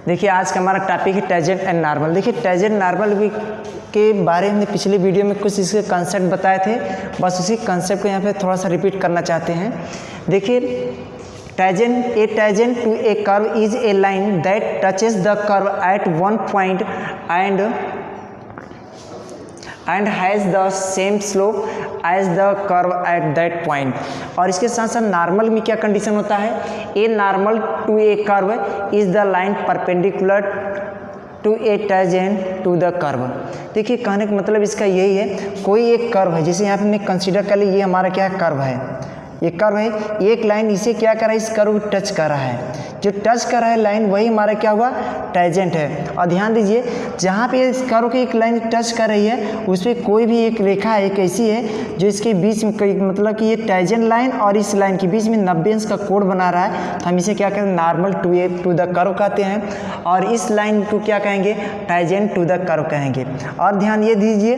देखिए आज का हमारा टॉपिक है टेंजेंट एंड नॉर्मल। देखिए टेंजेंट नॉर्मल के बारे में पिछले वीडियो में कुछ इसके कंसेप्ट बताए थे, बस उसी कंसेप्ट को यहाँ पे थोड़ा सा रिपीट करना चाहते हैं। देखिए tangent to a curve is a line that touches the curve at one point and has the same slope as the curve at that point. और इसके साथ साथ नॉर्मल में क्या कंडीशन होता है, a normal to a curve is the line perpendicular to a tangent to the curve. देखिए कहने का मतलब इसका यही है, कोई एक कर्व है, जैसे यहाँ पे हमने कंसीडर कर लिया ये हमारा क्या कर्व है, ये कर्व है, एक लाइन इसे क्या कर रहा है, इस कर्व को टच कर रहा है, जो टच कर रहा है लाइन वही हमारा क्या हुआ टेंजेंट है। और ध्यान दीजिए जहाँ पे इस कर्व की एक लाइन टच कर रही है उस पर कोई भी एक रेखा है, एक ऐसी है जो इसके बीच में मतलब कि ये टेंजेंट लाइन और इस लाइन के बीच में 90 अंश का कोण बना रहा है, तो हम इसे क्या कहते हैं नॉर्मल टू द कर्व कहते हैं, और इस लाइन को क्या कहेंगे टेंजेंट टू द कर्व कहेंगे। और ध्यान ये दीजिए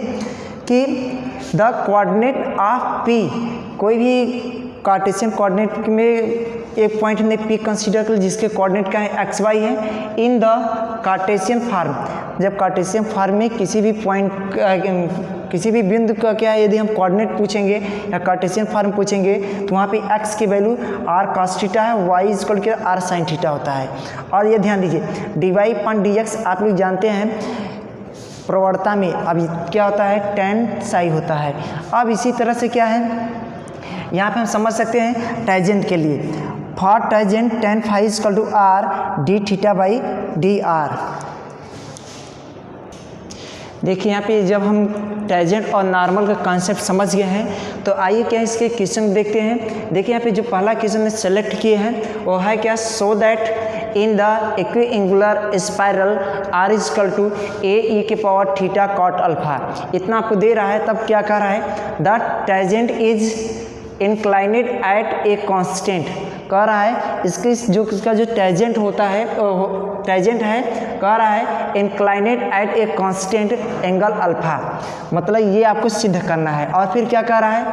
कि द कोऑर्डिनेट ऑफ पी, कोई भी कार्टेशियन कोऑर्डिनेट में एक पॉइंट हमने पी कंसीडर कर जिसके कोऑर्डिनेट क्या है एक्स वाई है, इन द कार्टेशियन फॉर्म, जब कार्टेशियन फॉर्म में किसी भी पॉइंट किसी भी बिंदु का क्या है यदि हम कोऑर्डिनेट पूछेंगे या कार्टेशियन फॉर्म पूछेंगे तो वहाँ पे एक्स की वैल्यू आर कॉस थीटा है, वाई इक्वल के आर साइन थीटा होता है। और ये ध्यान दीजिए d y upon d x आप लोग जानते हैं प्रवणता में अब क्या होता है टेन साई होता है। अब इसी तरह से क्या है यहाँ पे हम समझ सकते हैं टेंजेंट के लिए for tangent tan phi equal to r d theta by d r. देखिए यहाँ पे जब हम टेंजेंट और नॉर्मल का कॉन्सेप्ट समझ गए हैं तो आइए क्या इसके क्वेश्चन देखते हैं। देखिए यहाँ पे जो पहला क्वेश्चन ने सेलेक्ट किए हैं वो है क्या, so that in the equiangular spiral r equal to a e के पावर थीटा कॉट अल्फा। इतना आपको दे रहा है, तब क्या कह रहा है the tangent is inclined at a constant, कह रहा है इसका जो टेंजेंट होता है टेंजेंट है कह रहा है inclined at a constant angle alpha, मतलब ये आपको सिद्ध करना है। और फिर क्या कह रहा है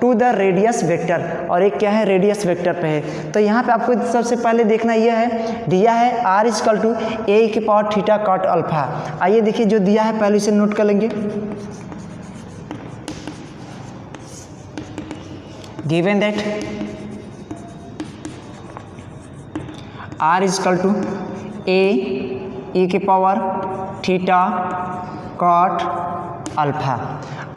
टू द रेडियस वेक्टर, और एक क्या है रेडियस वेक्टर पे है। तो यहाँ पे आपको सबसे पहले देखना यह है दिया है आर इक्वल टू ए की पावर थीटा कॉट अल्फा। आइए देखिए जो दिया है पहले इसे नोट कर लेंगे। Given that r is equal to a e की पावर थीटा कॉट अल्फा।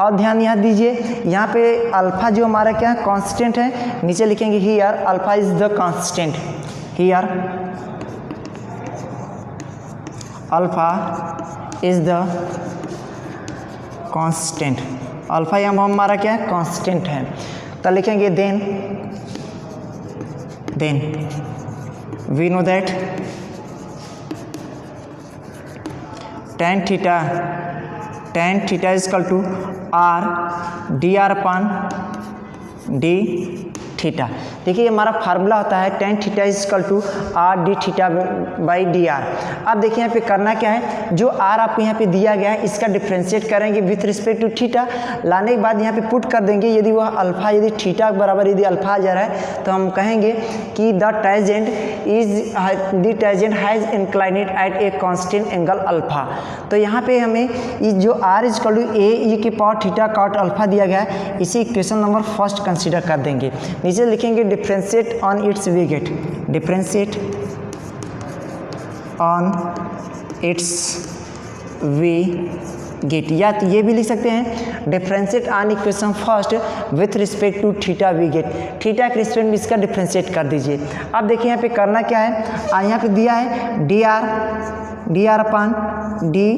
और ध्यान यहाँ दीजिए यहाँ पे अल्फा जो हमारा क्या है कांस्टेंट है, नीचे लिखेंगे here alpha is the constant, here alpha is the constant, alpha यहाँ हमारा क्या है कांस्टेंट है। तो लिखेंगे then we know that tan theta is equal to r d r upon d theta. देखिए हमारा फार्मूला होता है tan theta is equal to r d theta by d r. अब देखिए यहाँ पे करना क्या है, जो आर आपको यहाँ पे दिया गया है इसका डिफ्रेंशिएट करेंगे विथ रिस्पेक्ट टू थीटा, लाने के बाद यहाँ पे पुट कर देंगे, यदि वह अल्फा यदि थीटा के बराबर यदि अल्फा आ जा रहा है तो हम कहेंगे कि the tangent has inclined at a constant angle alpha. तो यहाँ पे हमें जो r is equal to a e की पावर थीटा कॉट अल्फा दिया गया है, इसी इक्वेशन नंबर फर्स्ट कंसीडर कर देंगे। नीचे लिखेंगे differentiate on its we get, differentiate on its we get, या तो ये भी लिख सकते हैं differentiate on equation first with respect to theta we get, theta के रिस्पेक्ट में इसका डिफ्रेंशिएट कर दीजिए। अब देखिए यहाँ पे करना क्या है, यहाँ पे दिया है d r upon d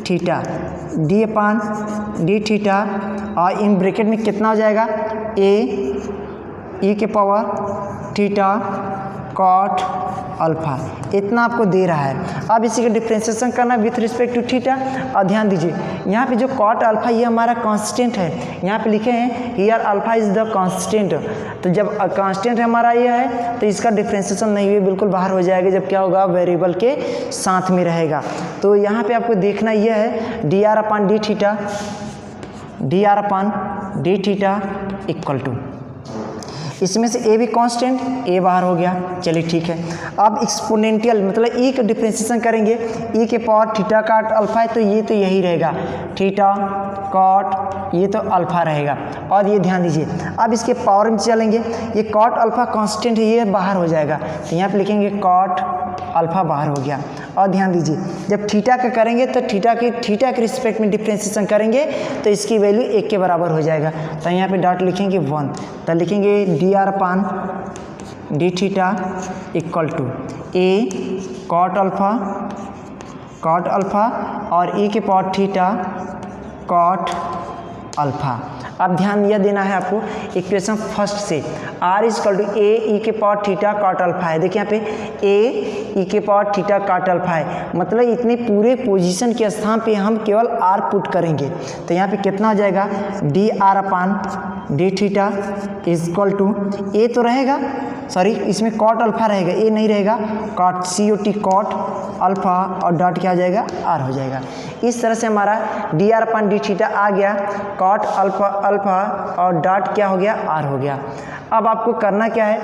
theta, D अपान डी थीटा, और इन ब्रैकेट में कितना हो जाएगा ए ई के पावर थीटा कॉट अल्फा, इतना आपको दे रहा है। अब इसी का डिफ्रेंशिएशन करना विथ रिस्पेक्ट टू थीटा। और ध्यान दीजिए यहाँ पे जो कॉट अल्फा ये हमारा कांस्टेंट है, यहाँ पे लिखे हैं here alpha is the constant, तो जब कांस्टेंट हमारा ये है तो इसका डिफ्रेंशिएशन नहीं हुई बिल्कुल बाहर हो जाएगा, जब क्या होगा वेरिएबल के साथ में रहेगा। तो यहाँ पे आपको देखना यह है d r upon d theta equal to इसमें से ए भी कांस्टेंट, ए बाहर हो गया, चलिए ठीक है। अब एक्सपोनेंशियल मतलब ई का डिफ्रेंशिएशन करेंगे, ई के पावर थीटा कॉट अल्फा है तो ये तो यही रहेगा, थीटा कॉट ये तो अल्फा रहेगा। और ये ध्यान दीजिए, अब इसके पावर में चलेंगे, ये कॉट अल्फा कांस्टेंट है, ये बाहर हो जाएगा, तो यहाँ पे लिखेंगे कॉट अल्फा बाहर हो गया। और ध्यान दीजिए, जब थीटा का करेंगे तो थीटा के रिस्पेक्ट में डिफ्रेंशिएशन करेंगे तो इसकी वैल्यू 1 के बराबर हो जाएगा, तो यहाँ पे डॉट लिखेंगे 1, तो लिखेंगे d r upon d theta equal to a cot alpha और ई के पावर थीटा कॉट अल्फा। अब ध्यान यह देना है आपको इक्वेशन फर्स्ट से, r equal to a e के पावर थीटा कॉट अल्फा है। देखिए यहाँ पे ए ई के पावर थीटा कॉट अल्फा है, मतलब इतने पूरे पोजीशन के स्थान पे हम केवल r पुट करेंगे, तो यहाँ पे कितना हो जाएगा d r upon d theta equal to a तो रहेगा, सॉरी इसमें कॉट अल्फा रहेगा, ए नहीं रहेगा, कॉट COT कॉट अल्फा और डॉट क्या हो जाएगा आर हो जाएगा। इस तरह से हमारा D r upon d theta आ गया, कॉट अल्फा और डॉट क्या हो गया आर हो गया। अब आपको करना क्या है,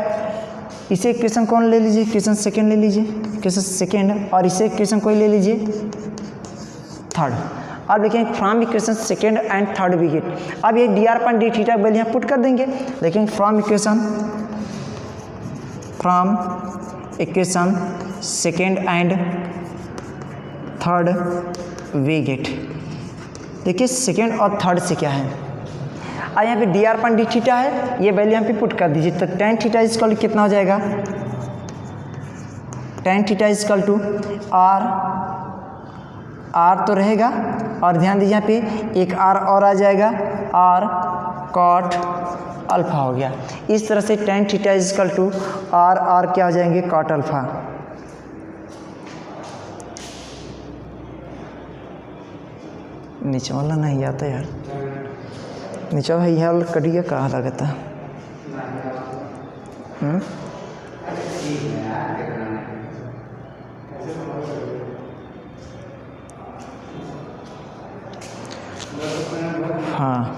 इसे इक्वेशन कौन ले लीजिए, इक्वेशन सेकेंड ले लीजिए, इक्वेशन सेकेंड, और इसे इक्वेशन कोई ले लीजिए थर्ड। अब देखें from equation second and third we get, अब ये d r upon d theta value यहाँ पुट कर देंगे। देखें from equation second and third we get, देखिए सेकेंड और थर्ड से क्या है, अब यहाँ पे d r upon d theta है, ये वैल्यू यहाँ पे पुट कर दीजिए, तो टेन थीटा इक्वल कितना हो जाएगा, tan theta equal to r तो रहेगा, और ध्यान दीजिए यहाँ पे एक आर और आ जाएगा, आर कॉट अल्फा हो गया। इस तरह से tan theta equal to r क्या हो जाएंगे कॉट अल्फा। नीचे वाला नहीं आता यार, नीचे भाई यार कटिया कहाँ लगता है। हाँ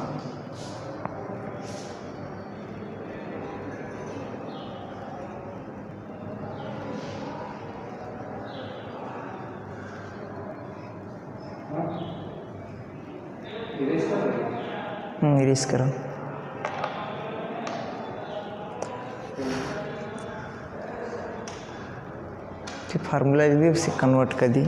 इरेज करो, फिर फार्मूला दे दी उसे कन्वर्ट कर दी।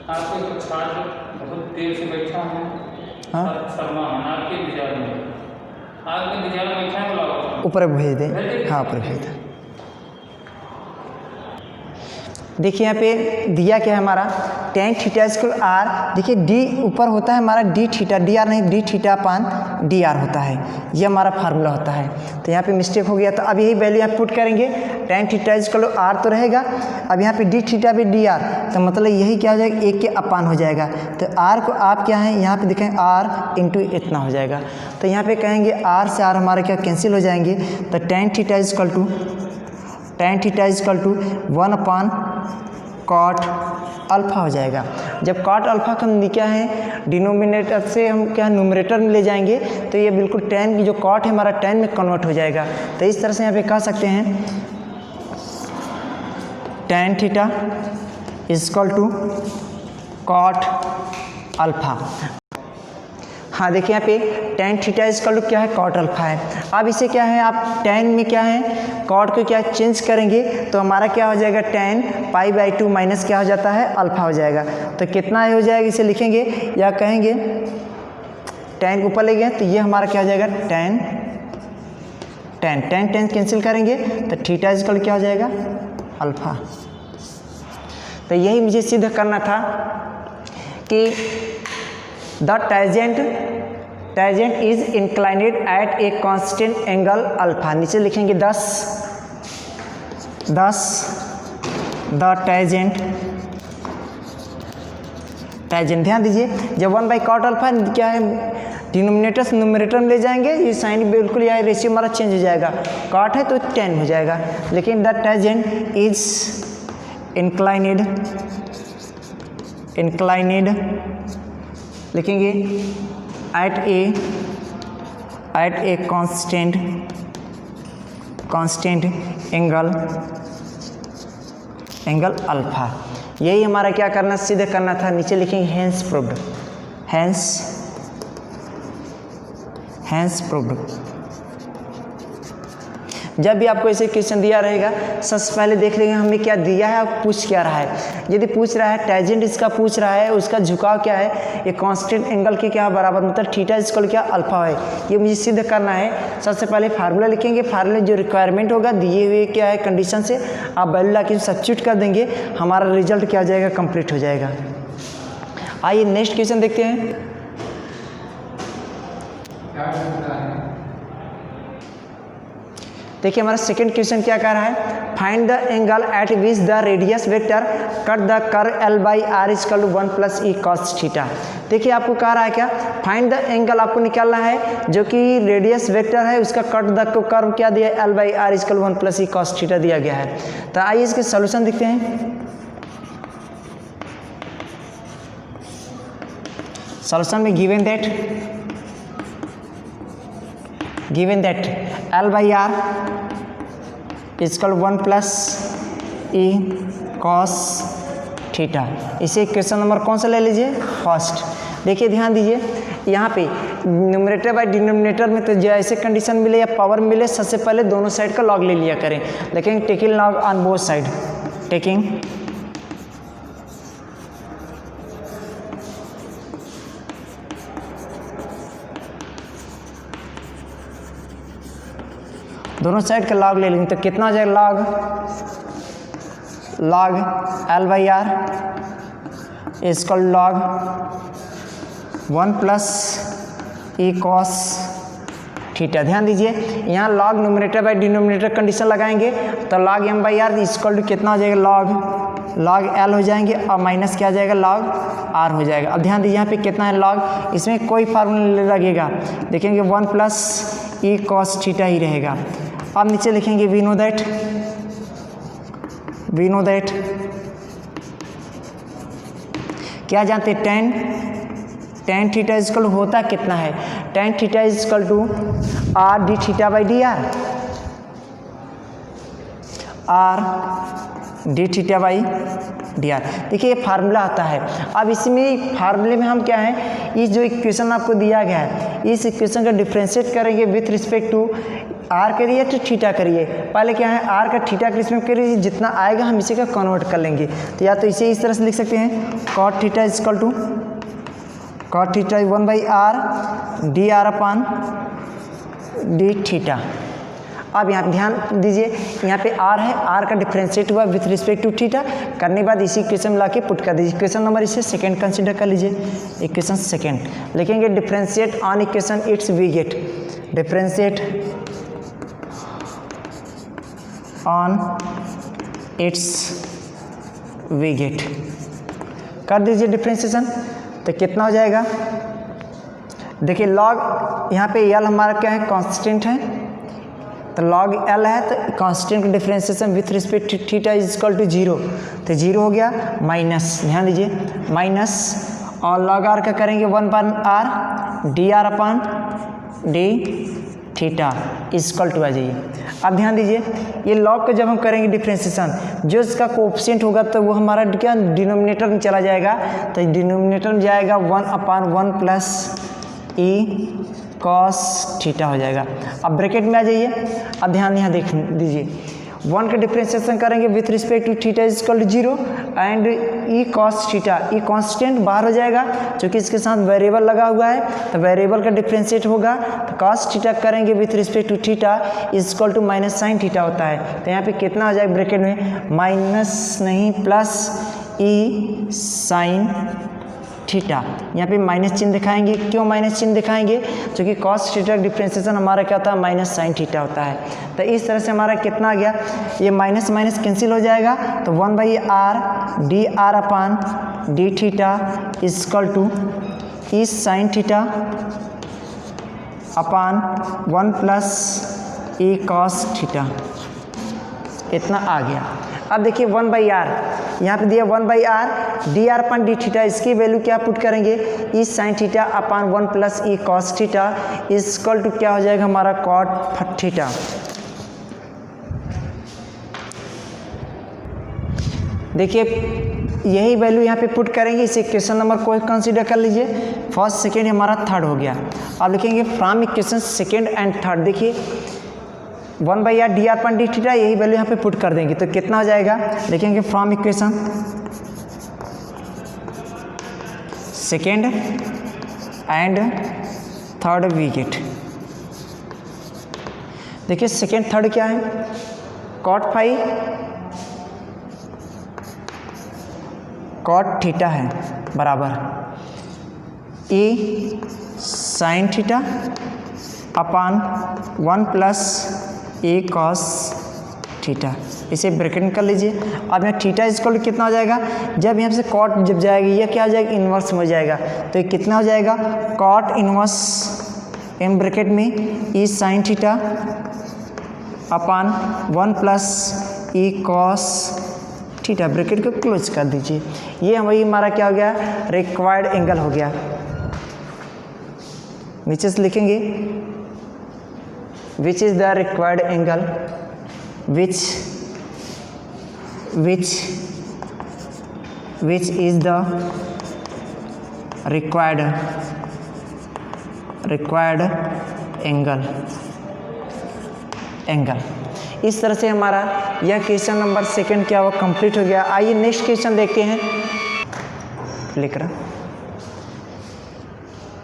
आपके छात्र बहुत देर से बैठा है, शर्मा आपके विचार में बैठा है, बुलाओ ऊपर भेज दे, हाँ ऊपर भेज दे। देखिए यहाँ पे दिया क्या है हमारा टेन थीटा इक्वल आर, देखिए डी ऊपर होता है हमारा डी थीटा, डी आर नहीं D theta upon d r होता है, ये हमारा फार्मूला होता है। तो यहाँ पे मिस्टेक हो गया, तो अब यही वैल्यू यहाँ पुट करेंगे, टेन थीटा इक्वल आर तो रहेगा, अब यहाँ पे डी थीटा भी डी आर, तो मतलब यही क्या हो जाएगा एक के अपान हो जाएगा। तो आर को आप क्या है यहाँ पे देखें आर इंटू इतना हो जाएगा, तो यहाँ पे कहेंगे आर से आर हमारा क्या कैंसिल हो जाएंगे, तो tan theta equal to 1 upon cot alpha हो जाएगा। जब कॉट अल्फा का हम क्या है डिनोमिनेटर से हम क्या न्यूमरेटर में ले जाएंगे, तो ये बिल्कुल टेन की जो कॉट है हमारा टेन में कन्वर्ट हो जाएगा। तो इस तरह से यहाँ पे कह सकते हैं tan theta equal to cot alpha. हाँ देखिए यहाँ पे टेन थीटा इक्वल टू क्या है कॉट अल्फा है। अब इसे क्या है आप टेन में क्या है कॉट को क्या चेंज करेंगे, तो हमारा क्या हो जाएगा टेन पाई बाई 2 माइनस क्या हो जाता है अल्फा हो जाएगा। तो कितना हो जाएगा इसे लिखेंगे या कहेंगे टेन ऊपर ले गए, तो ये हमारा क्या हो जाएगा टेन कैंसिल करेंगे, तो थीटा इक्वल क्या हो जाएगा अल्फा। तो यही मुझे सिद्ध करना था कि the tangent tangent is inclined at a constant angle alpha. नीचे लिखेंगे 10 द टेंजेंट ध्यान दीजिए, जब 1/cot अल्फा क्या है, डिनोमिनेटर से न्यूमरेटर में ले जाएंगे, ये साइन बिल्कुल यह रेशियो हमारा चेंज हो जाएगा, cot है तो 10 हो जाएगा। लेकिन द टेंजेंट इज इंक्लाइनेड लिखेंगे at a constant angle alpha. यही हमारा क्या करना, सीधे करना था। नीचे लिखेंगे हेंस प्रूव्ड। जब भी आपको ऐसे क्वेश्चन दिया रहेगा, सबसे पहले देख लेंगे हमें क्या दिया है और पूछ क्या रहा है। यदि पूछ रहा है टेंजेंट इसका पूछ रहा है, उसका झुकाव क्या है, ये कांस्टेंट एंगल के क्या बराबर, मतलब थीटा इक्वल क्या अल्फा है, ये मुझे सिद्ध करना है। सबसे पहले फार्मूला लिखेंगे, फार्मूला जो रिक्वायरमेंट होगा दिए हुए क्या है कंडीशन से आप वैल्यू लाके सब्स्टिट्यूट कर देंगे, हमारा रिजल्ट क्या हो जाएगा, कंप्लीट हो जाएगा। आइए नेक्स्ट क्वेश्चन देखते हैं। देखिए हमारा सेकंड क्वेश्चन क्या कह रहा है, find the angle at which the radius vector cut the curve L/R equal to 1 + e cos theta. देखिए आपको कह रहा है क्या, फाइंड द एंगल आपको निकालना है जो कि रेडियस वेक्टर है, उसका कट द कर्व क्या दिया है, L/R equal 1 + e cos theta दिया गया है। तो आइए इसके सोल्यूशन देखते हैं। सोल्यूशन में given that L/R equal 1 + e cos theta. इसे क्वेश्चन नंबर कौन सा ले लीजिए, फर्स्ट। देखिए ध्यान दीजिए, यहाँ पे न्यूमरेटर बाय डिनोमिनेटर में तो जैसे कंडीशन मिले या पावर मिले, सबसे पहले दोनों साइड का लॉग ले लिया करें। लेकिन taking log on both side, taking दोनों साइड का लॉग ले लेंगे तो कितना हो जाएगा, log L/R equal log 1 + e cos theta. ध्यान दीजिए यहाँ log numerator by denominator condition लगाएंगे तो लॉग M/R इक्वल टू कितना हो जाएगा, लॉग L हो जाएंगे और माइनस क्या हो जाएगा, लॉग R हो जाएगा। अब ध्यान दीजिए यहाँ पे कितना है लॉग, इसमें कोई फार्मूला लगेगा, देखेंगे 1 + e cos थीटा ही रहेगा। अब नीचे लिखेंगे वी नो दैट क्या जानते हैं, tan थीटा इक्वल होता कितना है, tan theta equal to R d theta by d r, देखिए ये फार्मूला आता है। अब इसमें फार्मूले में हम क्या है, इस जो इक्वेशन आपको दिया गया है, इस इक्वेशन का डिफ्रेंशिएट करेंगे विथ रिस्पेक्ट टू आर करिए तो थीटा करिए। पहले क्या है, आर का थीटा के रिस्पेक्ट करिए, जितना आएगा हम इसी का कन्वर्ट कर लेंगे। तो या तो इसे इस तरह से लिख सकते हैं, cot theta equal to cot theta 1/R d theta. अब यहाँ ध्यान दीजिए, यहाँ पे R है, R का डिफ्रेंशिएट हुआ विथ रिस्पेक्ट टू थीटा, करने के बाद इसी इक्वेशन में लाके पुट कर दीजिए। इक्वेशन नंबर इसे सेकंड कंसीडर कर लीजिए, इक्वेशन सेकंड लिखेंगे differentiate on equation its we get, differentiate on its we get कर दीजिए डिफ्रेंशिएशन, तो कितना हो जाएगा, देखिए लॉग यहाँ पे L हमारा क्या है, कांस्टेंट है, तो लॉग L है तो कांस्टेंट का differentiation with respect to theta equal to 0, तो 0 हो गया, माइनस, ध्यान दीजिए माइनस, और लॉग R का करेंगे 1/R d theta equal to आ जाइए। अब ध्यान दीजिए ये लॉग को जब हम करेंगे डिफ्रेंशिएशन, जो इसका कोएफिशिएंट होगा तो वो हमारा क्या डिनोमिनेटर में चला जाएगा, तो डिनोमिनेटर में जाएगा 1/1 + e cos थीटा हो जाएगा। अब ब्रैकेट में आ जाइए, अब ध्यान यहाँ देख दीजिए, 1 का डिफ्रेंशिएशन करेंगे with respect to theta equal to 0 and e cos theta, e constant बाहर हो जाएगा क्योंकि इसके साथ वेरिएबल लगा हुआ है, तो वेरिएबल का डिफ्रेंशिएट होगा तो cos थीटा करेंगे with respect to theta equal to minus sine theta होता है। तो यहाँ पे कितना हो जाएगा ब्रैकेट में, माइनस नहीं प्लस e sin थीटा। यहाँ पे माइनस चिन्ह दिखाएंगे, क्यों माइनस चिन्ह दिखाएंगे? क्योंकि कॉस थीटा डिफ्रेंसिएशन हमारा क्या होता है, माइनस साइन थीटा होता है। तो इस तरह से हमारा कितना आ गया, ये माइनस माइनस कैंसिल हो जाएगा, तो 1/r d r upon d theta equal to e sine theta upon 1 plus e cos theta, इतना आ गया। अब देखिए 1/r, यहाँ पे दिया 1/r d r upon d theta, इसकी वैल्यू क्या पुट करेंगे, e sine theta upon 1 plus e cos theta equal to क्या हो जाएगा हमारा कॉट थीटा। देखिए यही वैल्यू यहाँ पे पुट करेंगे, इस इक्वेशन नंबर को कंसीडर कर लीजिए, फर्स्ट सेकेंड हमारा थर्ड हो गया। अब लिखेंगे from equation second and third, देखिए 1/r d r upon d theta, यही वैल्यू यहाँ पे पुट कर देंगे तो कितना हो जाएगा, देखेंगे from equation second and third we get, देखिए सेकेंड थर्ड क्या है, कॉट फाई कॉट थीटा है बराबर e sine theta upon 1 plus a cos theta, इसे ब्रैकेट में कर लीजिए। अब यहाँ थीटा इक्वल कितना हो जाएगा, जब यहाँ से कॉट जब जाएगी यह क्या हो जाएगा, इन्वर्स में हो जाएगा, तो ये कितना हो जाएगा कॉट इन्वर्स एम ब्रैकेट में e sine theta upon 1 plus e cos theta, bracket को क्लोज कर दीजिए। ये वही हमारा क्या हो गया, रिक्वायर्ड एंगल हो गया। नीचे से लिखेंगे which is the required angle which is the required angle। इस तरह से हमारा यह क्वेश्चन नंबर सेकंड क्या हुआ, कंप्लीट हो गया। आइए नेक्स्ट क्वेश्चन देखते हैं, लिख रहा।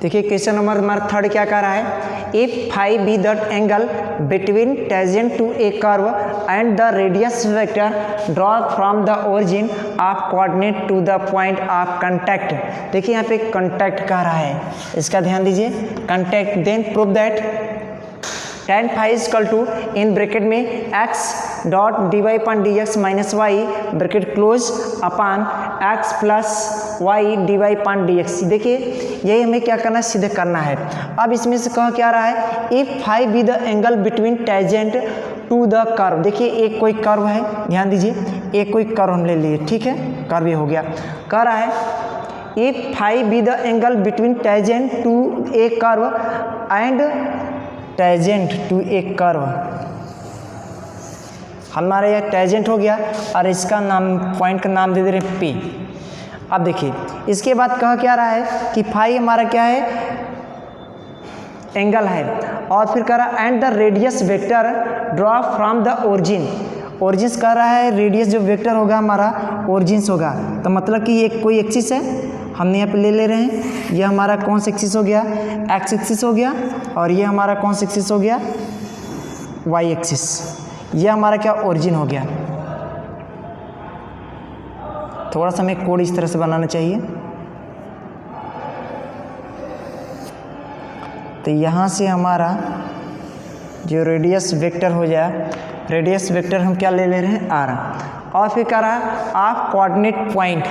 देखिए क्वेश्चन नंबर हमारा थर्ड क्या कह रहा है, if phi be the angle between tangent to a curve and the radius vector draw from the origin of coordinate to the point of contact. देखिए यहाँ पे कांटेक्ट कह रहा है, इसका ध्यान दीजिए, contact, then prove that tan phi is equal to in bracket में x dot d y upon d x minus y bracket close upon x plus y d y upon d x. देखिए यही हमें क्या करना है, सीधे करना है। अब इसमें से कहा क्या रहा है, if phi be the angle between tangent to the curve. देखिए एक कोई कर्व है, ध्यान दीजिए, एक कोई कर्व हम ले लिए, ठीक है, कर्व ये हो गया। कह रहा है if phi be the angle between tangent to a curve and tangent to a curve, हमारा यह टेंजेंट हो गया और इसका नाम, पॉइंट का नाम दे दे रहे हैं P। अब देखिए इसके बाद कहा क्या रहा है कि फाई हमारा क्या है, एंगल है, और फिर कह रहा है and the radius vector draw from the origin. Origin कह रहा है रेडियस जो वेक्टर होगा हमारा ओरिजिन होगा, तो मतलब कि ये कोई एक्सिस है, हमने यहाँ पे ले रहे हैं, ये हमारा कौन सा एक्सिस हो गया, एक्स एक्सिस हो गया, और ये हमारा कौन सा एक्सिस हो गया, वाई एक्सिस। ये हमारा क्या ओरिजिन हो गया। थोड़ा सा हमें कोड इस तरह से बनाना चाहिए, तो यहाँ से हमारा जो रेडियस वेक्टर हो जाए, रेडियस वेक्टर हम क्या ले रहे हैं, आर, और फिर कह रहा है आप कोऑर्डिनेट पॉइंट,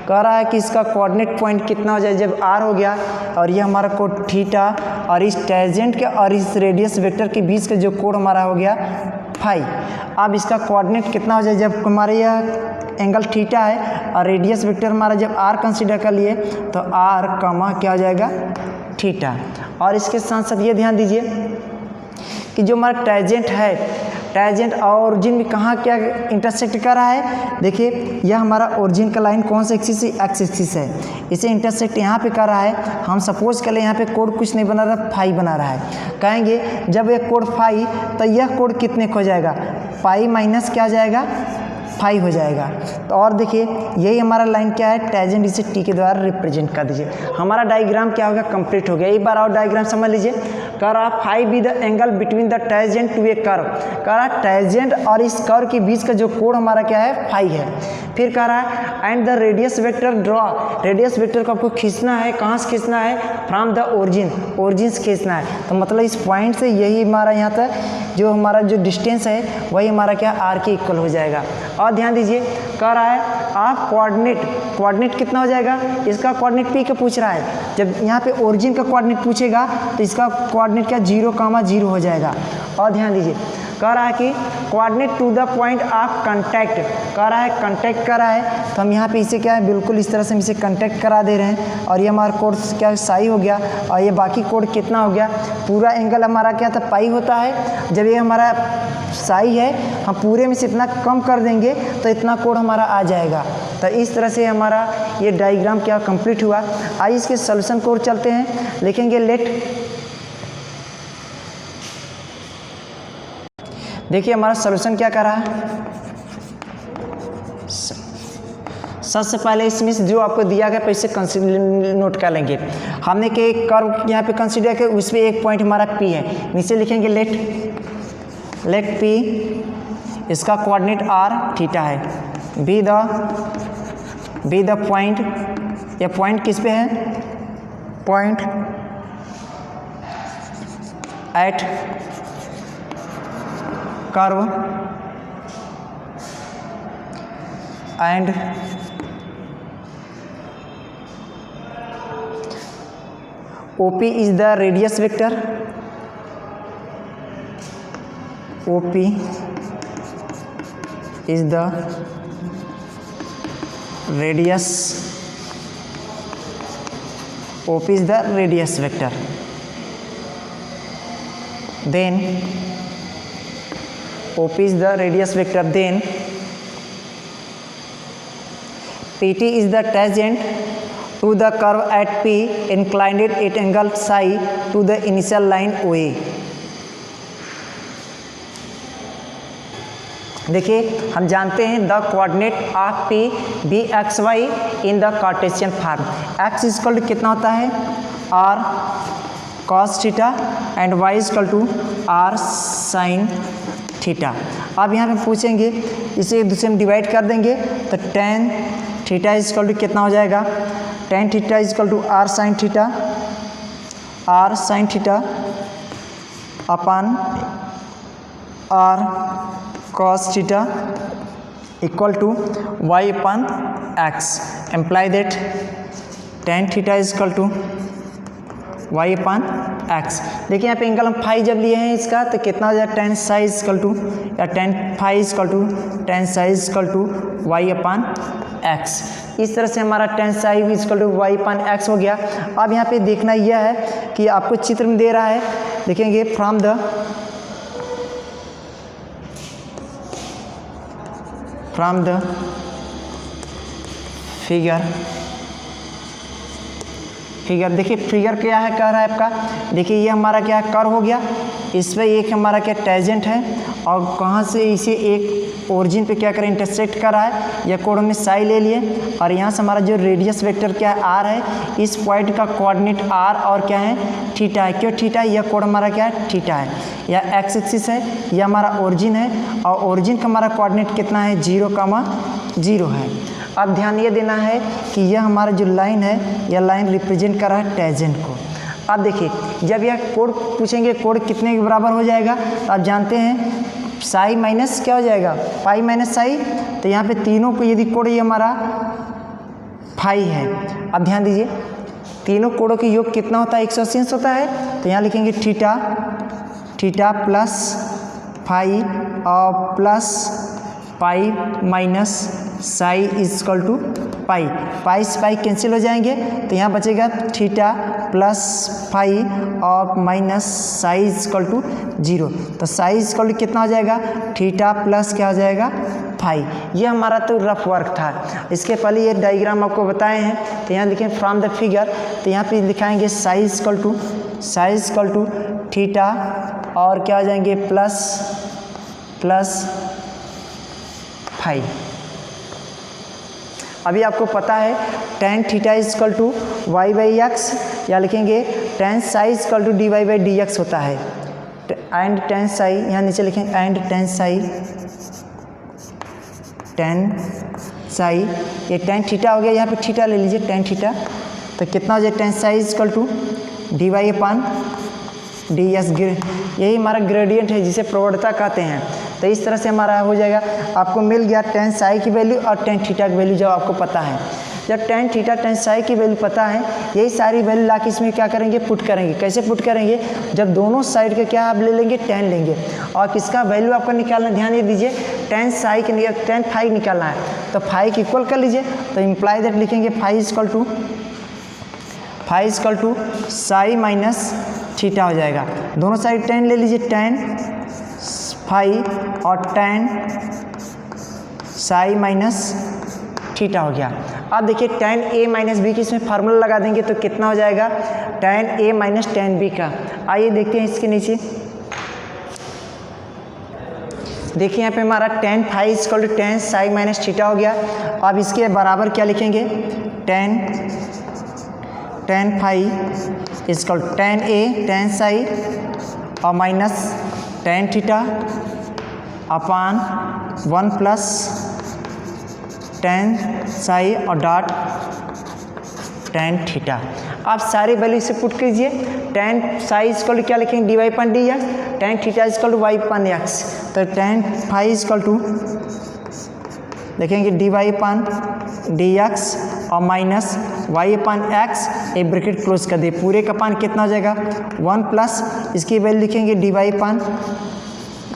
कह रहा है कि इसका कोऑर्डिनेट पॉइंट कितना हो जाए, जब आर हो गया और ये हमारा कोड थीटा, और इस टेंजेंट के और इस रेडियस वेक्टर के बीच का जो कोड हमारा हो गया फाई। अब इसका कोऑर्डिनेट कितना हो जाए, जब हमारे यह एंगल थीटा है और रेडियस वेक्टर हमारा जब आर कंसीडर कर लिए तो आर कमा क्या हो जाएगा, थीटा। और इसके साथ साथ ये ध्यान दीजिए कि जो हमारा टेंजेंट है, टेंजेंट और ओरिजिन में कहाँ क्या इंटरसेक्ट कर रहा है। देखिए यह हमारा ओरिजिन का लाइन कौन सा एक्सिस है, एक्स एक्सिस है, इसे इंटरसेक्ट यहाँ पे कर रहा है। हम सपोज कर ले यहाँ पे कोड कुछ नहीं बना रहा, फाई बना रहा है। कहेंगे जब एक कोड फाई, तो यह कोड कितने को जाएगा, पाई माइनस क्या जाएगा, फाई हो जाएगा। तो और देखिए यही हमारा लाइन क्या है, टेंजेंट, इसे टी के द्वारा रिप्रेजेंट कर दीजिए। हमारा डायग्राम क्या होगा, कंप्लीट हो गया। एक बार और डायग्राम समझ लीजिए। कह रहा phi be the angle between the tangent to a curve, कह रहा टेंजेंट और इस कर्व के बीच का जो कोण हमारा क्या है, फाई है। फिर कह रहा है and the radius vector draw, radius vector को आपको खींचना है, कहाँ से खींचना है, फ्रॉम द ओरिजिन से खींचना है। तो मतलब इस पॉइंट से यही हमारा यहाँ तक जो हमारा जो डिस्टेंस है वही हमारा क्या आर के इक्वल हो जाएगा। और ध्यान दीजिए कह रहा है आप कोऑर्डिनेट कितना हो जाएगा, इसका कोऑर्डिनेट पी का पूछ रहा है। जब यहाँ पे ओरिजिन का कोऑर्डिनेट पूछेगा तो इसका कोऑर्डिनेट क्या 0,0 हो जाएगा। और ध्यान दीजिए कह रहा है कि coordinate to the point of contact, कह रहा है कांटेक्ट कर रहा है, तो हम यहाँ पे इसे क्या है बिल्कुल इस तरह से हम इसे कांटेक्ट करा दे रहे हैं। और ये हमारा कोड क्या साई हो गया, और ये बाकी कोड कितना हो गया, पूरा एंगल हमारा क्या था पाई होता है। जब ये हमारा साई है हम पूरे में से इतना कम कर देंगे तो इतना कोड हमारा आ जाएगा। तो इस तरह से हमारा ये डायग्राम क्या कंप्लीट हुआ। आइए इसके सोल्यूशन कोड चलते हैं, लिखेंगे लेट। देखिए हमारा सॉल्यूशन क्या कर रहा है। सबसे पहले इसमें से जो आपको दिया गया पैसे कंसीडर नोट कर लेंगे। हमने के एक कर्व यहाँ पे कंसीडर किया, उसमें एक पॉइंट हमारा पी है, नीचे लिखेंगे लेट पी, इसका कोऑर्डिनेट आर थीटा है, बी द पॉइंट, ये पॉइंट किस पे है, point at curve and OP is the radius vector, OP is the radius, OP is the radius vector, then OP is the radius vector, then PT is the tangent to the curve at P inclined at angle psi to the initial line OA। देखिए हम जानते हैं the coordinate of P be x y in the Cartesian form, x equal to कितना होता है R cos theta and y equal to R sin theta. अब यहाँ पे पूछेंगे इसे एक दूसरे में डिवाइड कर देंगे तो tan थीटा इक्वल टू कितना हो जाएगा, tan theta equal to R sin थीटा upon R cos theta equal to y upon x, imply that tan theta equal to y upon x। देखिए यहाँ पे एंगल हम फाई जब लिए हैं इसका तो कितना हो जाएगा, tan psi इक्वल टू या tan phi equal to tan psi equal to y upon x। इस तरह से हमारा tan psi equal to y upon x हो गया। अब यहाँ पे देखना यह है कि आपको चित्र में दे रहा है, देखेंगे फ्रॉम द फिगर देखिए फिगर क्या है कह रहा है आपका, देखिए ये हमारा क्या है कर्व हो गया, इस पर एक हमारा क्या टेंजेंट है और कहाँ से इसे एक ओरिजिन पे क्या करें इंटरसेक्ट कर रहा है, यह कोण में साई ले लिए और यहाँ से हमारा जो रेडियस वेक्टर क्या है आर है, इस पॉइंट का कोऑर्डिनेट आर और क्या है थीटा है। क्यों थीटा है, यह कोण हमारा क्या है थीटा है, यह एक्स एक्सिस है, यह हमारा ओरिजिन है और ओरिजिन का हमारा कोऑर्डिनेट कितना है 0,0 है। अब ध्यान ये देना है कि यह हमारा जो लाइन है यह लाइन रिप्रेजेंट कर रहा है टेंजेंट को। अब देखिए जब यह कोण पूछेंगे कोण कितने के बराबर हो जाएगा, तो आप जानते हैं साई माइनस क्या हो जाएगा पाई माइनस साई, तो यहाँ पे तीनों को यदि कोण ये हमारा फाई है। अब ध्यान दीजिए तीनों कोणों के योग कितना होता है 180 होता है, तो यहाँ लिखेंगे थीटा प्लस फाई और plus pi minus psi equal to pi से पाई कैंसिल हो जाएंगे, तो यहाँ बचेगा थीटा प्लस फाई और माइनस साई इक्वल टू 0। तो साई इक्वल टू कितना हो जाएगा थीटा प्लस क्या हो जाएगा फाई। ये हमारा तो रफ वर्क था, इसके पहले ये डायग्राम आपको बताए हैं। तो यहाँ लिखें फ्रॉम द फिगर, तो यहाँ पे लिखाएंगे साई इक्वल टू थीटा और क्या हो जाएंगे प्लस फाई। अभी आपको पता है tan theta equal to y by x, या लिखेंगे tan psi equal to d y by d x होता है। एंड टेन साई यहाँ नीचे लिखेंगे, एंड टेन साई ये टेन थीटा हो गया, यहाँ पे थीटा ले लीजिए टेन थीटा, तो कितना हो जाए tan psi equal to d y upon d s, यही हमारा ग्रेडियंट है जिसे प्रवणता कहते हैं। तो इस तरह से हमारा हो जाएगा, आपको मिल गया टेन साई की वैल्यू और टेन थीटा की वैल्यू जब आपको पता है। जब टेन थीटा टेन साई की वैल्यू पता है, यही सारी वैल्यू ला के इसमें क्या करेंगे, पुट करेंगे। कैसे पुट करेंगे, जब दोनों साइड के क्या आप ले लेंगे, टेन लेंगे, और किसका वैल्यू आपको निकालना, ध्यान ये दीजिए टेन साई के लिए टेन फाई निकालना है, तो फाई की इक्वल कर लीजिए, तो इम्प्लाई दैट लिखेंगे phi equal to psi minus theta हो जाएगा। दोनों साइड टेन ले लीजिए, टेन फाई और टेन साई माइनस थीटा हो गया। अब देखिए टेन ए माइनस बी की इसमें फार्मूला लगा देंगे तो कितना हो जाएगा, टेन ए माइनस टेन बी का। आइए देखते हैं इसके नीचे, देखिए यहाँ पे हमारा tan phi equal to tan psi minus theta हो गया। अब इसके बराबर क्या लिखेंगे, tan phi equal tan a tan psi और minus tan theta upon 1 plus tan psi और डॉट टेन थीटा। आप सारी वैल्यू से पुट कीजिए, टेन साई इक्वल टू क्या लिखेंगे, d y upon d x, tan theta equal to y upon x, तो tan phi equal to देखेंगे d y upon d x और माइनस वाई पान एक्स, एक bracket close कर दे, पूरे का पान कितना हो जाएगा 1 प्लस इसकी वैल्यू लिखेंगे d y upon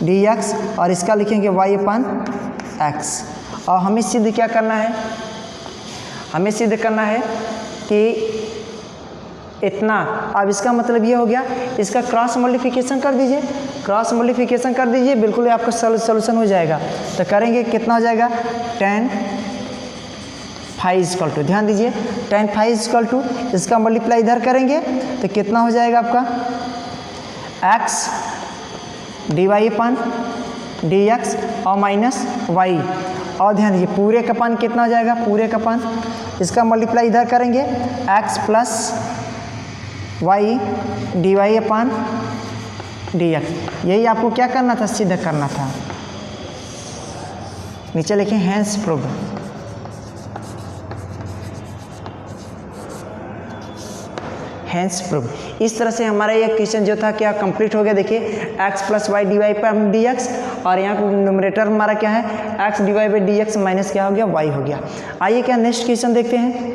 d x और इसका लिखेंगे वाई पान एक्स। और हमें सिद्ध क्या करना है, हमें सिद्ध करना है कि इतना। अब इसका मतलब ये हो गया, इसका क्रॉस मल्टीप्लिकेशन कर दीजिए, क्रॉस मल्टीप्लिकेशन कर दीजिए, बिल्कुल आपका सोल्यूशन हो जाएगा। तो करेंगे कितना हो जाएगा, टेन फाई इक्वल टू, ध्यान दीजिए टेन फाई इक्वल टू इसका मल्टीप्लाई इधर करेंगे तो कितना हो जाएगा आपका x d y upon d x और माइनस वाई, और ध्यान दीजिए पूरे का पान कितना हो जाएगा, पूरे का पान इसका मल्टीप्लाई इधर करेंगे x plus y d y upon d x. यही आपको क्या करना था, सिद्ध करना था। नीचे लिखें हेंस प्रूव्ड। Hence proved. इस तरह से हमारा ये क्वेश्चन जो था क्या कंप्लीट हो गया। देखिए x plus y d y पर डी एक्स, और यहाँ पर न्यूमरेटर हमारा क्या है, x d y by d x minus क्या हो गया, वाई हो गया। आइए क्या नेक्स्ट क्वेश्चन देखते हैं।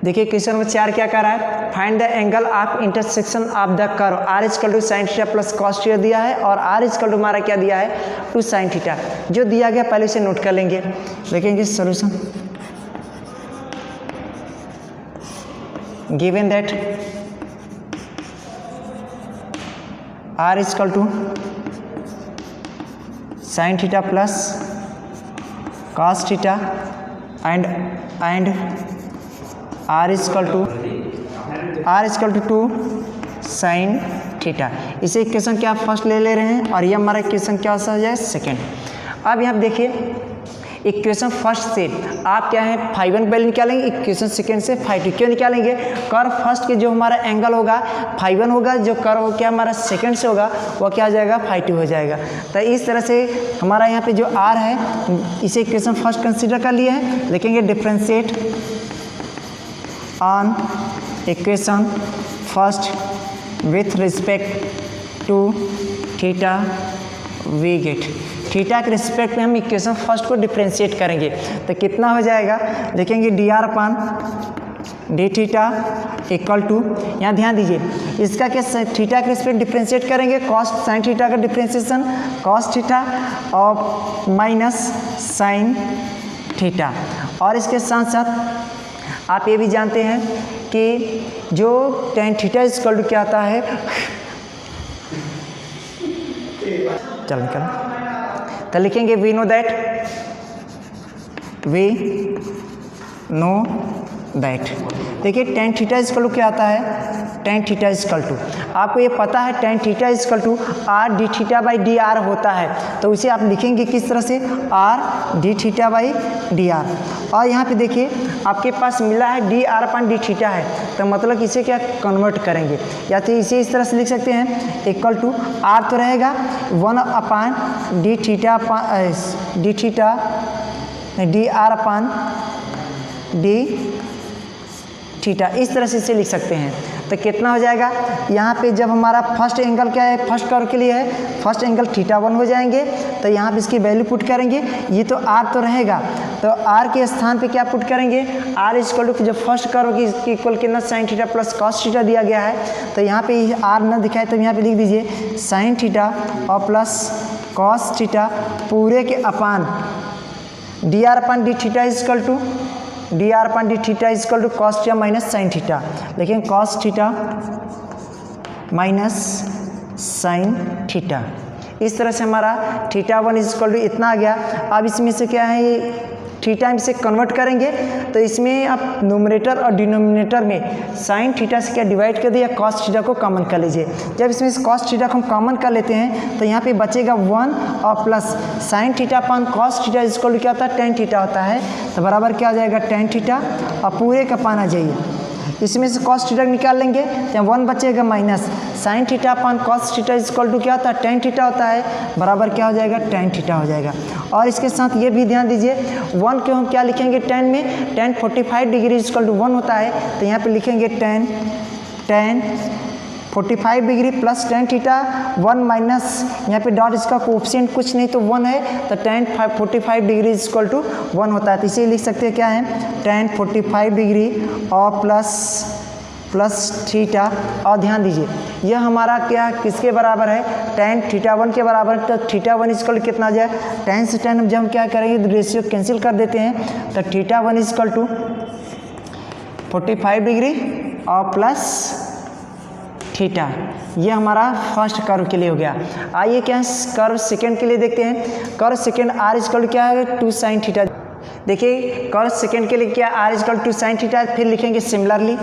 देखिए क्वेश्चन नंबर 4 क्या कर रहा है, find the angle of intersection of the curve r equal to sine theta plus cos theta दिया है, और आर इक्वल टू हमारा क्या दिया है, 2 साइन थीटा। जो दिया गया पहले से नोट कर लेंगे, देखेंगे solution. Given that r equal to sine theta plus cos थीटा and r equal to 2 sine theta. इसे इक्वेशन क्या फर्स्ट ले रहे हैं, और ये हमारा इक्वेशन क्या हो जाए, सेकेंड। अब यहाँ देखिए इक्वेशन फर्स्ट से आप क्या है फाई वन वैल्यू निकालेंगे, इक्वेशन सेकेंड से फाई टू। क्यों निकालेंगे, कर्व फर्स्ट के जो हमारा एंगल होगा फाई वन होगा, जो कर्व क्या हमारा सेकेंड से होगा वो क्या हो जाएगा, फाई टू हो जाएगा। तो इस तरह से हमारा यहाँ पे जो आर है इसे इक्वेशन फर्स्ट कंसीडर कर लिए हैं। लिखेंगे differentiate on equation first with respect to theta we get. Theta के रिस्पेक्ट में हम इक्वेशन फर्स्ट को डिफ्रेंशिएट करेंगे तो कितना हो जाएगा, देखेंगे d r upon d theta equal to, यहाँ ध्यान दीजिए इसका क्या थीटा के रिस्पेक्ट डिफ्रेंशिएट करेंगे, कॉस साइन थीटा का डिफ्रेंशिएशन कॉस थीटा और माइनस साइन थीटा। और इसके साथ साथ आप ये भी जानते हैं कि जो टेन थीटा इक्वल टू क्या आता है, चल निकल, तो लिखेंगे वी नो दैट। देखिए टेन थीटा इक्वल टू क्या आता है, tan थीटा इजकल टू, आपको ये पता है tan theta equal to r d theta by d r होता है, तो उसे आप लिखेंगे किस तरह से, r d theta by d r. और यहाँ पे देखिए आपके पास मिला है d r upon d theta है, तो मतलब इसे क्या कन्वर्ट करेंगे, या तो इसे इस तरह से लिख सकते हैं इक्वल टू आर तो रहेगा 1 अपान d theta D r upon d theta, इस तरह से इसे लिख सकते हैं। तो कितना हो जाएगा, यहाँ पे जब हमारा फर्स्ट एंगल क्या है, फर्स्ट कर्व के लिए है, फर्स्ट एंगल थीटा 1 हो जाएंगे, तो यहाँ पे इसकी वैल्यू पुट करेंगे, ये तो आर तो रहेगा, तो आर के स्थान पे क्या पुट करेंगे, आर इक्वल टू जो फर्स्ट कर्व की इक्वल कितना sine theta plus cos theta दिया गया है, तो यहाँ पे आर न दिखाए तो यहाँ पे लिख दीजिए साइन थीटा और प्लस कॉस थीटा पूरे के upon d r upon d theta equal to d r upon d theta equal to cos theta minus sine theta, लेकिन cos theta minus sine theta, इस तरह से हमारा थीटा 1 इक्वल टू इतना आ गया। अब इसमें से क्या है, ये थीटा में से कन्वर्ट करेंगे, तो इसमें आप नोमिनेटर और डिनोमिनेटर में साइन थीटा से क्या डिवाइड कर दिया, कॉस थीटा को कॉमन कर लीजिए। जब इसमें से कॉस थीटा को हम कॉमन कर लेते हैं तो यहाँ पे बचेगा 1 और plus sine theta upon cos theta equal to क्या होता है, tan थीटा होता है, तो बराबर क्या आ जाएगा tan थीटा और पूरे का पान आ जाइए, इसमें से कॉस थीटा निकाल लेंगे तो 1 बचेगा minus sine theta upon cos theta equal to क्या होता है, tan थीटा होता है, बराबर क्या हो जाएगा, tan थीटा हो जाएगा। और इसके साथ ये भी ध्यान दीजिए 1 को हम क्या लिखेंगे, tan में tan 45 डिग्री इक्वल टू 1 होता है, तो यहाँ पे लिखेंगे tan 45 degree plus tan theta 1 minus यहाँ पे डॉट इसका कोएफिशिएंट कुछ नहीं तो 1 है, तो tan 45 डिग्री इक्वल टू 1 होता है, तो इसे लिख सकते हैं क्या है, tan 45 डिग्री और प्लस थीटा। और ध्यान दीजिए यह हमारा क्या किसके बराबर है, tan थीटा 1 के बराबर, तो थीटा 1 इक्वल कितना आ जाए, tan से tan जब हम क्या करेंगे रेशियो कैंसिल कर देते हैं, तो थीटा 1 इक्वल टू 45 डिग्री और प्लस थीटा, ये हमारा फर्स्ट कर्व के लिए हो गया। आइए क्या कर्व सेकेंड के लिए देखते हैं। कर्व सेकेंड आर इक्वल क्या है, 2 साइन थीटा। देखिए कर्व सेकेंड के लिए क्या आर इक्वल 2 साइन थीटा, फिर लिखेंगे सिमिलरली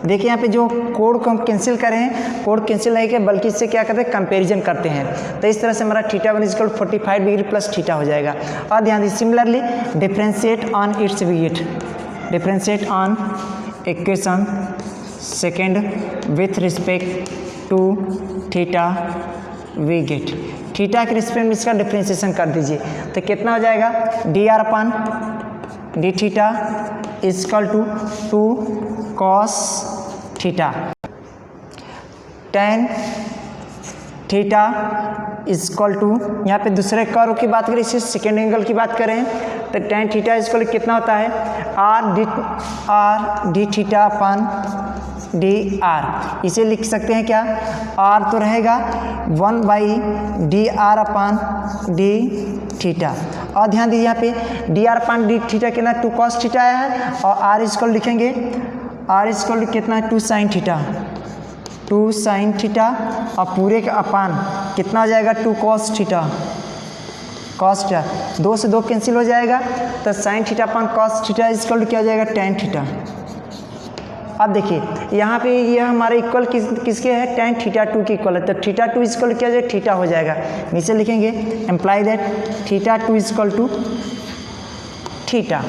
देखिए यहाँ पे जो कोड को हम कैंसिल करें हैं, कोड कैंसिल नहीं किया बल्कि इससे क्या करते हैं, कंपैरिजन करते हैं, तो इस तरह से हमारा theta 1 equal 45 degree plus theta हो जाएगा। और ध्यान दीजिए similarly differentiate on it's we get, differentiate on equation second with respect to theta we get, theta के रिस्पेक्ट में इसका डिफ्रेंशिएशन कर दीजिए, तो कितना हो जाएगा, d r upon d theta equal to 2 cos theta, tan theta equal to, यहाँ पे दूसरे कर्व की बात करें, इसे सेकेंड एंगल की बात करें, तो tan थीटा इक्वल कितना होता है, are d theta upon d are, इसे लिख सकते हैं क्या, आर तो रहेगा 1 by d r upon d theta. और ध्यान दीजिए यहाँ पे d r upon d theta कितना 2 कॉस थीटा आया है, और आर इक्वल लिखेंगे, आर इक्वल कितना 2 साइन थीटा, 2 साइन थीटा और पूरे का अपान कितना हो जाएगा, 2 कॉस थीटा, कॉस थीटा 2 से 2 कैंसिल हो जाएगा, तो sign theta upon cos theta equal क्या हो जाएगा, tan थीटा। अब देखिए यहाँ पे यह हमारे इक्वल किसके है, tan थीटा 2 के इक्वल है, तो थीटा 2 इक्वल क्या हो जाएगा, थीटा हो जाएगा, नीचे लिखेंगे imply that theta 2 equal to theta.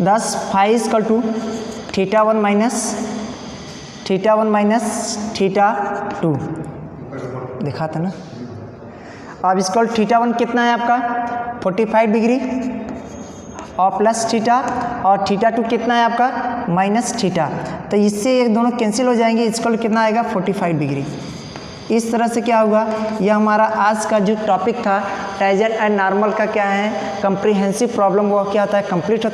10 five equal to theta 1 minus theta 2 देखा था ना। अब इसका थीटा 1 कितना है आपका 45 डिग्री और प्लस थीटा, और थीटा 2 कितना है आपका माइनस थीटा, तो इससे ये दोनों कैंसिल हो जाएंगे, इसका कितना आएगा 45 डिग्री। इस तरह से क्या होगा, यह हमारा आज का जो टॉपिक था टेंजेंट एंड नॉर्मल का क्या है, कम्प्रीहेंसिव प्रॉब्लम, वो क्या होता है कंप्लीट होता है।